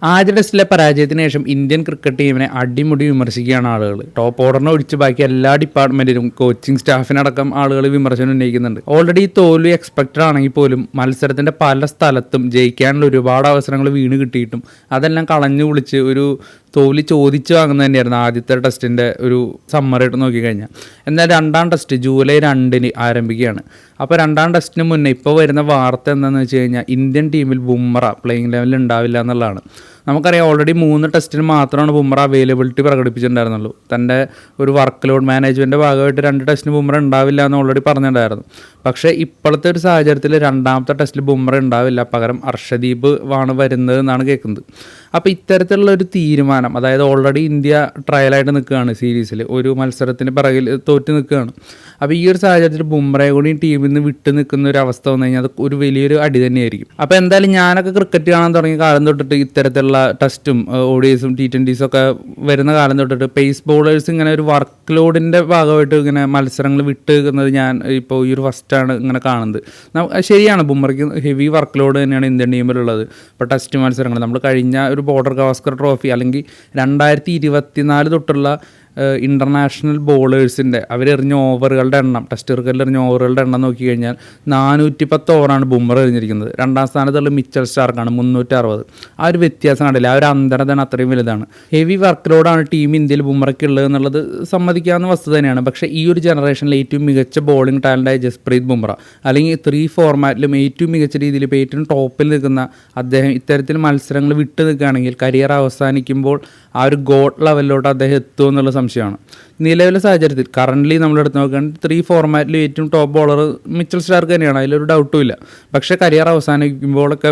ആദ്യ ടെസ്റ്റിലെ പരാജയത്തിന് ശേഷം ഇന്ത്യൻ ക്രിക്കറ്റ് ടീമിനെ അടിമുടി വിമർശിക്കുകയാണ് ആളുകൾ. ടോപ്പ് ഓർഡറിനെ ഒഴിച്ച് ബാക്കി എല്ലാ ഡിപ്പാർട്ട്മെന്റിലും കോച്ചിങ് സ്റ്റാഫിനടക്കം ആളുകൾ വിമർശനം ഉന്നയിക്കുന്നുണ്ട്. ഓൾറെഡി ഈ തോൽവി എക്സ്പെക്റ്റഡ് ആണെങ്കിൽ പോലും മത്സരത്തിന്റെ പല സ്ഥലത്തും ജയിക്കാനുള്ള ഒരുപാട് അവസരങ്ങൾ വീണ് കിട്ടിയിട്ടും അതെല്ലാം കളഞ്ഞു കുളിച്ച് ഒരു തോൽവി ചോദിച്ചു വാങ്ങുന്നത് തന്നെയായിരുന്നു ആദ്യത്തെ ടെസ്റ്റിൻ്റെ ഒരു സമ്മറി ആയിട്ട് നോക്കിക്കഴിഞ്ഞാൽ. എന്നാൽ രണ്ടാം ടെസ്റ്റ് ജൂലൈ 2 ആരംഭിക്കുകയാണ്. അപ്പോൾ രണ്ടാം ടെസ്റ്റിന് മുന്നേ ഇപ്പോൾ വരുന്ന വാർത്ത എന്താണെന്ന് വെച്ച് കഴിഞ്ഞാൽ ഇന്ത്യൻ ടീമിൽ ബുംറ പ്ലേയിങ് ലെവലിൽ ഉണ്ടാവില്ല എന്നുള്ളതാണ്. നമുക്കറിയാം ഓൾറെഡി 3 ടെസ്റ്റിന് മാത്രമാണ് ബുംറ അവൈലബിലിറ്റി പ്രകടിപ്പിച്ചിട്ടുണ്ടായിരുന്നുള്ളൂ. തൻ്റെ ഒരു വർക്ക് ലോഡ് മാനേജ്മെൻറ്റ് ഭാഗമായിട്ട് 2 ടെസ്റ്റിന് ബുംറ ഉണ്ടാവില്ല എന്ന് ഓൾറെഡി പറഞ്ഞിട്ടുണ്ടായിരുന്നു. പക്ഷേ ഇപ്പോഴത്തെ ഒരു സാഹചര്യത്തിൽ രണ്ടാമത്തെ ടെസ്റ്റിൽ ബുംറ ഉണ്ടാവില്ല, പകരം അർഷദീപ് ആണ് വരുന്നത് എന്നാണ് കേൾക്കുന്നത്. അപ്പോൾ ഇത്തരത്തിലുള്ള ഒരു തീരുമാനം, അതായത് ഓൾറെഡി ഇന്ത്യ ട്രയലായിട്ട് നിൽക്കുകയാണ് സീരീസിൽ, ഒരു മത്സരത്തിന് പിറകിൽ തോറ്റ് നിൽക്കുകയാണ്. അപ്പോൾ ഈ ഒരു സാഹചര്യത്തിൽ ബുംറയെ കൂടി ടീമിൽ നിന്ന് വിട്ട് നിൽക്കുന്ന ഒരു അവസ്ഥ വന്നു കഴിഞ്ഞാൽ അത് ഒരു വലിയൊരു അടി തന്നെയായിരിക്കും. അപ്പോൾ എന്തായാലും ഞാനൊക്കെ ക്രിക്കറ്റ് കാണാൻ തുടങ്ങിയ കാലം തൊട്ടിട്ട് ഇത്തരത്തിലുള്ള ടെസ്റ്റും ODIസും T20s ഒക്കെ വരുന്ന കാലം തൊട്ടിട്ട് പേസ് ബോളേഴ്സ് ഇങ്ങനെ ഒരു വർക്ക് ലോഡിൻ്റെ ഭാഗമായിട്ട് ഇങ്ങനെ മത്സരങ്ങൾ വിട്ട് നിൽക്കുന്നത് ഞാൻ ഇപ്പോൾ ഈ ഒരു ഫസ്റ്റാണ് ഇങ്ങനെ കാണുന്നത്. ശരിയാണ്, ബുംറയ്ക്ക് ഹെവി വർക്ക് ലോഡ് തന്നെയാണ് ഇന്ത്യൻ ടീമിലുള്ളത്. ഇപ്പോൾ ടെസ്റ്റ് മത്സരങ്ങൾ നമ്മൾ കഴിഞ്ഞ ഒരു ബോർഡർ ഗവാസ്കർ ട്രോഫി അല്ലെങ്കിൽ 2024 തൊട്ടുള്ള ഇൻ്റർനാഷണൽ ബോളേഴ്സിൻ്റെ അവരെറിഞ്ഞ ഓവറുകളുടെ എണ്ണം, ടെസ്റ്റ് ക്രിക്കറ്റിൽ എറിഞ്ഞ ഓവറുകളുടെ എണ്ണം നോക്കിക്കഴിഞ്ഞാൽ 410 ഓവറാണ് ബുംറ എറിഞ്ഞിരിക്കുന്നത്. രണ്ടാം സ്ഥാനത്തുള്ള മിച്ചൽ സ്റ്റാർക്കാണ് 360. ആ ഒരു വ്യത്യാസം കണ്ടില്ല, ആ ഒരു അന്തരതാണ് അത്രയും വലുതാണ്. ഹെവി വർക്ക് ലോഡാണ് ടീം ഇന്ത്യയിൽ ബുംറയ്ക്കുള്ളത് എന്നുള്ളത് സമ്മതിക്കാവുന്ന വസ്തുത തന്നെയാണ്. പക്ഷേ ഈ ഒരു ജനറേഷനിൽ ഏറ്റവും മികച്ച ബോളിംഗ് ടാലൻ്റായ ജസ്പ്രീത് ബുംറ, അല്ലെങ്കിൽ 3 ഫോർമാറ്റിലും ഏറ്റവും മികച്ച രീതിയിൽ ഇപ്പോൾ ഏറ്റവും ടോപ്പിൽ നിൽക്കുന്ന അദ്ദേഹം ഇത്തരത്തിൽ മത്സരങ്ങൾ വിട്ടു നിൽക്കുകയാണെങ്കിൽ കരിയർ അവസാനിക്കുമ്പോൾ ആ ഒരു ഗോഡ് ലെവലിലോട്ട് അദ്ദേഹം എത്തുമോ എന്നുള്ള സംശയമാണ്. നിലവിലെ സാഹചര്യത്തിൽ കറൻ്റ്ലി നമ്മളെടുത്ത് നോക്കുകയാണെങ്കിൽ 3 ഫോർമാറ്റിൽ ഏറ്റവും ടോപ്പ് ബോളർ മിച്ചൽ സ്റ്റാർക്ക് തന്നെയാണ്, അതിലൊരു ഡൗട്ടും ഇല്ല. പക്ഷേ കരിയർ അവസാനിക്കുമ്പോഴൊക്കെ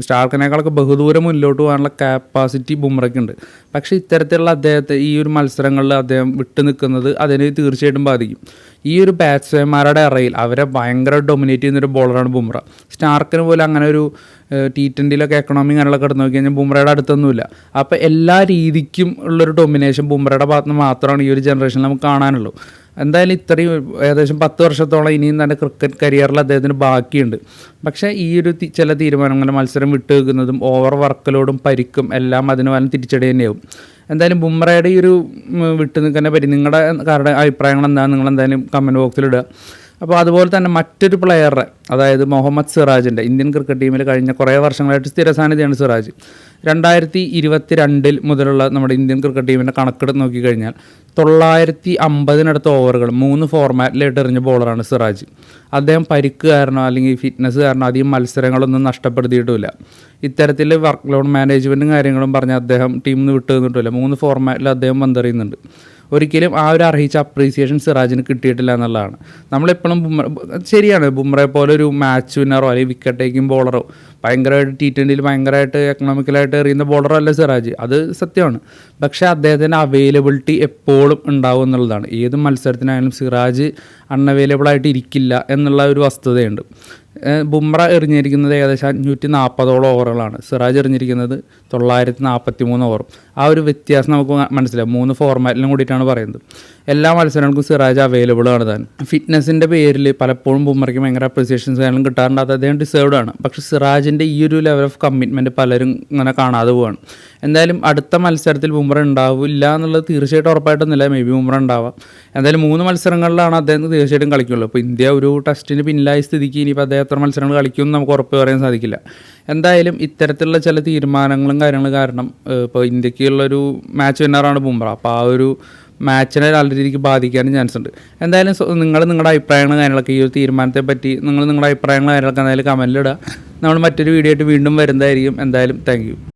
സ്റ്റാർക്കിനേക്കാളൊക്കെ ബഹുദൂരം മുന്നോട്ട് പോകാനുള്ള കാപ്പാസിറ്റി ബുംറയ്ക്കുണ്ട്. പക്ഷേ ഇത്തരത്തിലുള്ള അദ്ദേഹത്തെ ഈ ഒരു മത്സരങ്ങളിൽ അദ്ദേഹം വിട്ടു നിൽക്കുന്നത് അതിനെ തീർച്ചയായിട്ടും ബാധിക്കും. ഈ ഒരു ബാറ്റ്സ്മാൻമാരുടെ അറയിൽ അവരെ ഭയങ്കര ഡൊമിനേറ്റ് ചെയ്യുന്നൊരു ബോളറാണ് ബുംറ. സ്റ്റാർക്കിന് പോലും അങ്ങനെ ഒരു T20 എക്കണോമി അങ്ങനെയുള്ളൊക്കെ എടുത്ത് നോക്കി കഴിഞ്ഞാൽ ബുംറയുടെ അടുത്തൊന്നുമില്ല. അപ്പോൾ എല്ലാ രീതിക്കും ഉള്ളൊരു ഡൊമിനേഷൻ ബുംറയുടെ ഭാഗത്ത് നിന്ന് മാത്രമാണ് ഈ ഒരു ജനറേഷനിൽ നമുക്ക് കാണാനുള്ളൂ. എന്തായാലും ഇത്രയും ഏകദേശം 10 വർഷത്തോളം ഇനിയും തന്നെ ക്രിക്കറ്റ് കരിയറിൽ അദ്ദേഹത്തിന് ബാക്കിയുണ്ട്. പക്ഷേ ഈ ഒരു ചില തീരുമാനങ്ങൾ, മത്സരം വിട്ടു വെക്കുന്നതും ഓവർ വർക്കലോടും പരിക്കും എല്ലാം അതിന് വല്ല തിരിച്ചടി തന്നെയാവും. എന്തായാലും ബുംറയുടെ ഈ ഒരു വിട്ടു നിൽക്കാനെ പറ്റി നിങ്ങളുടെ അഭിപ്രായങ്ങൾ എന്താണ്, നിങ്ങളെന്തായാലും കമൻറ്റ് ബോക്സിലിടുക. അപ്പോൾ അതുപോലെ തന്നെ മറ്റൊരു പ്ലെയറുടെ, അതായത് മുഹമ്മദ് സിറാജിൻ്റെ, ഇന്ത്യൻ ക്രിക്കറ്റ് ടീമിൽ കഴിഞ്ഞ കുറേ വർഷങ്ങളായിട്ട് സ്ഥിരസാന്നിധ്യമാണ് സിറാജ്. 2022 മുതലുള്ള നമ്മുടെ ഇന്ത്യൻ ക്രിക്കറ്റ് ടീമിൻ്റെ കണക്കെടുത്ത് നോക്കിക്കഴിഞ്ഞാൽ 950 ഓവറുകൾ 3 ഫോർമാറ്റിലായിട്ട് എറിഞ്ഞ ബോളറാണ് സിറാജ്. അദ്ദേഹം പരിക്ക് കാരണോ അല്ലെങ്കിൽ ഫിറ്റ്നസ് കാരണോ അധികം മത്സരങ്ങളൊന്നും നഷ്ടപ്പെടുത്തിയിട്ടുമില്ല. ഇത്തരത്തിൽ വർക്ക് ലോഡ് മാനേജ്മെൻറ്റും കാര്യങ്ങളും പറഞ്ഞ് അദ്ദേഹം ടീമിൽ നിന്ന് വിട്ടു നിന്നിട്ടില്ല. 3 ഫോർമാറ്റിൽ അദ്ദേഹം പന്തെറിയുന്നുണ്ട്. ഒരിക്കലും ആ ഒരു അർഹിച്ച അപ്രീസിയേഷൻ സിറാജിന് കിട്ടിയിട്ടില്ല എന്നുള്ളതാണ്. നമ്മളെപ്പോഴും ശരിയാണ്, ബുംറയെ പോലെ ഒരു മാച്ച് വിന്നറോ അല്ലെങ്കിൽ വിക്കറ്റ് ടേക്കിംഗ് ബോളറോ ഭയങ്കരമായിട്ട് T20 ഭയങ്കരമായിട്ട് എക്കണോമിക്കലായിട്ട് എറിയുന്ന ബോളറോ അല്ല സിറാജ്, അത് സത്യമാണ്. പക്ഷേ അദ്ദേഹത്തിൻ്റെ അവൈലബിലിറ്റി എപ്പോഴും ഉണ്ടാവും എന്നുള്ളതാണ്. ഏത് മത്സരത്തിനായാലും സിറാജ് അൺഅവൈലബിളായിട്ട് ഇരിക്കില്ല എന്നുള്ള ഒരു വസ്തുതയുണ്ട്. ബുംറ എറിഞ്ഞിരിക്കുന്നത് ഏകദേശം 540 ഓവറുകളാണ്, സിറാജ് എറിഞ്ഞിരിക്കുന്നത് 943 ഓവറും. ആ ഒരു വ്യത്യാസം നമുക്ക് മനസ്സിലാവും. 3 ഫോർമാറ്റിലും കൂടിയിട്ടാണ് പറയുന്നത്. എല്ലാ മത്സരങ്ങൾക്കും സിറാജ് അവൈലബിൾ ആണ് താൻ. ഫിറ്റ്നസിൻ്റെ പേരിൽ പലപ്പോഴും ബുംറയ്ക്ക് ഭയങ്കര അപ്രിസിയേഷൻസ് കാര്യങ്ങളും കിട്ടാറുണ്ട്, അത് അദ്ദേഹം ഡിസേർവ്ഡ് ആണ്. പക്ഷേ സിറാജിൻ്റെ ഈ ഒരു ലെവൽ ഓഫ് കമ്മിറ്റ്മെൻറ്റ് പലരും ഇങ്ങനെ കാണാതെ പോവാണ്. എന്തായാലും അടുത്ത മത്സരത്തിൽ ബുംറ ഉണ്ടാവില്ല എന്നുള്ളത് തീർച്ചയായിട്ടും ഉറപ്പായിട്ടൊന്നുമില്ല, മേ ബി ബുംറ ഉണ്ടാവാം. എന്തായാലും 3 മത്സരങ്ങളിലാണ് അദ്ദേഹം തീർച്ചയായിട്ടും കളിക്കുള്ളൂ. ഇപ്പോൾ ഇന്ത്യ ഒരു ടെസ്റ്റിന് പിന്നിലായ സ്ഥിതിക്ക് ഇനിയിപ്പോൾ അദ്ദേഹം എത്ര മത്സരങ്ങൾ കളിക്കുമെന്ന് നമുക്ക് ഉറപ്പ് പറയാൻ സാധിക്കില്ല. എന്തായാലും ഇത്തരത്തിലുള്ള ചില തീരുമാനങ്ങളും കാര്യങ്ങളും കാരണം ഇപ്പോൾ ഇന്ത്യക്കുള്ളൊരു മാച്ച് വിന്നറാണ് ബുംറ. അപ്പോൾ ആ ഒരു മാച്ചിനെ നല്ല രീതിക്ക് ബാധിക്കാനും ചാൻസ് ഉണ്ട്. എന്തായാലും നിങ്ങളുടെ അഭിപ്രായങ്ങളും കാര്യങ്ങളൊക്കെ ഈ ഒരു തീരുമാനത്തെ പറ്റി നിങ്ങളുടെ അഭിപ്രായങ്ങളും കാര്യങ്ങളൊക്കെ എന്തായാലും കമൻറ്റിലിടുക. നമ്മൾ മറ്റൊരു വീഡിയോ ആയിട്ട് വീണ്ടും വരുന്നതായിരിക്കും. എന്തായാലും താങ്ക് യു.